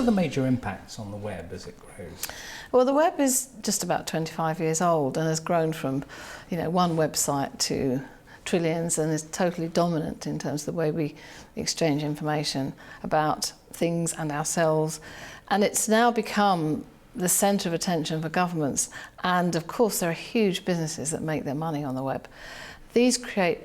are the major impacts on the web as it grows? Well, the web is just about 25 years old and has grown from, one website to trillions, and is totally dominant in terms of the way we exchange information about things and ourselves. And it's now become the centre of attention for governments. And of course, there are huge businesses that make their money on the web. These create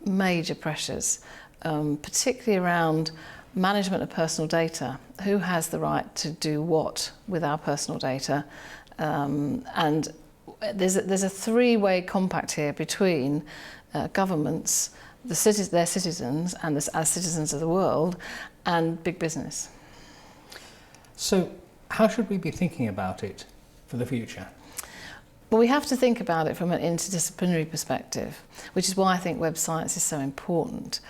major pressures, particularly around management of personal data. Who has the right to do what with our personal data? And there's a three-way compact here between governments, their citizens, and as citizens of the world, and big business. So how should we be thinking about it for the future? Well, we have to think about it from an interdisciplinary perspective, which is why I think web science is so important.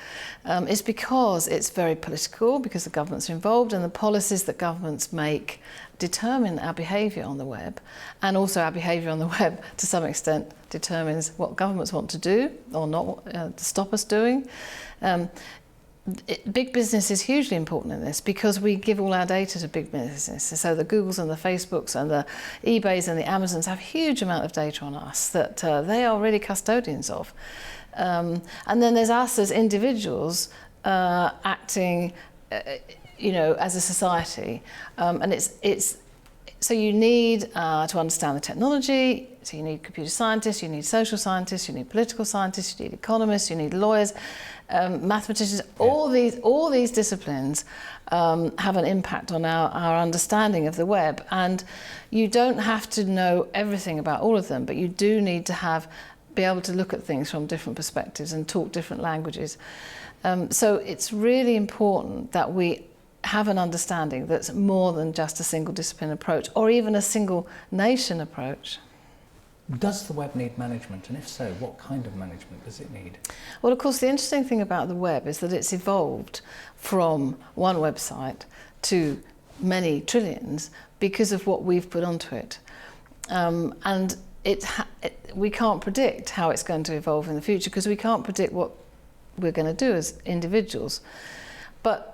It's because it's very political, because the governments are involved, and the policies that governments make determine our behaviour on the web, and also our behaviour on the web to some extent determines what governments want to do or not to stop us doing. Big business is hugely important in this because we give all our data to big businesses. So the Googles and the Facebooks and the eBays and the Amazons have a huge amount of data on us that they are really custodians of. And then there's us as individuals acting, as a society. And it's so you need to understand the technology. So you need computer scientists, you need social scientists, you need political scientists, you need economists, you need lawyers, mathematicians. All these disciplines have an impact on our understanding of the web. And you don't have to know everything about all of them, but you do need to be able to look at things from different perspectives and talk different languages. So it's really important that we have an understanding that's more than just a single discipline approach or even a single nation approach. Does the web need management, and if so, what kind of management does it need? Well, of course, the interesting thing about the web is that it's evolved from one website to many trillions because of what we've put onto it. And we can't predict how it's going to evolve in the future because we can't predict what we're going to do as individuals. But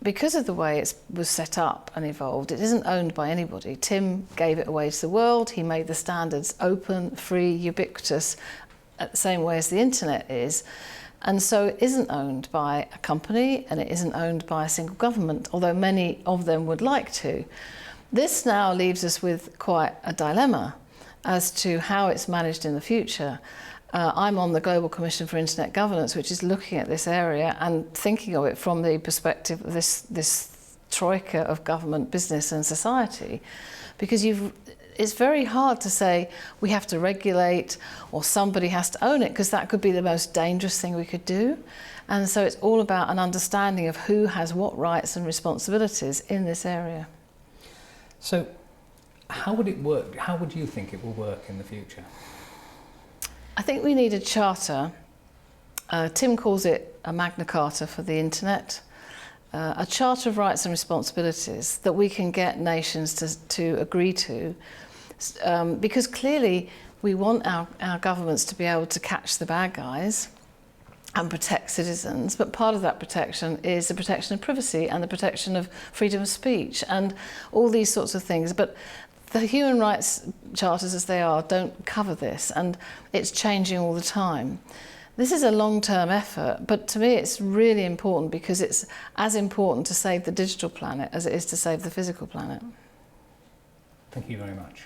because of the way it was set up and evolved, it isn't owned by anybody. Tim gave it away to the world. He made the standards open, free, ubiquitous, the same way as the internet is. And so it isn't owned by a company and it isn't owned by a single government, although many of them would like to. This now leaves us with quite a dilemma as to how it's managed in the future. I'm on the Global Commission for Internet Governance, which is looking at this area and thinking of it from the perspective of this troika of government, business and society. Because it's very hard to say we have to regulate or somebody has to own it, because that could be the most dangerous thing we could do. And so it's all about an understanding of who has what rights and responsibilities in this area. So how would it work? How would you think it will work in the future? I think we need a charter. Tim calls it a Magna Carta for the internet, a charter of rights and responsibilities that we can get nations to agree to, because clearly we want our governments to be able to catch the bad guys and protect citizens, but part of that protection is the protection of privacy and the protection of freedom of speech and all these sorts of things. But the human rights charters as they are don't cover this, and it's changing all the time. This is a long-term effort, but to me it's really important because it's as important to save the digital planet as it is to save the physical planet. Thank you very much.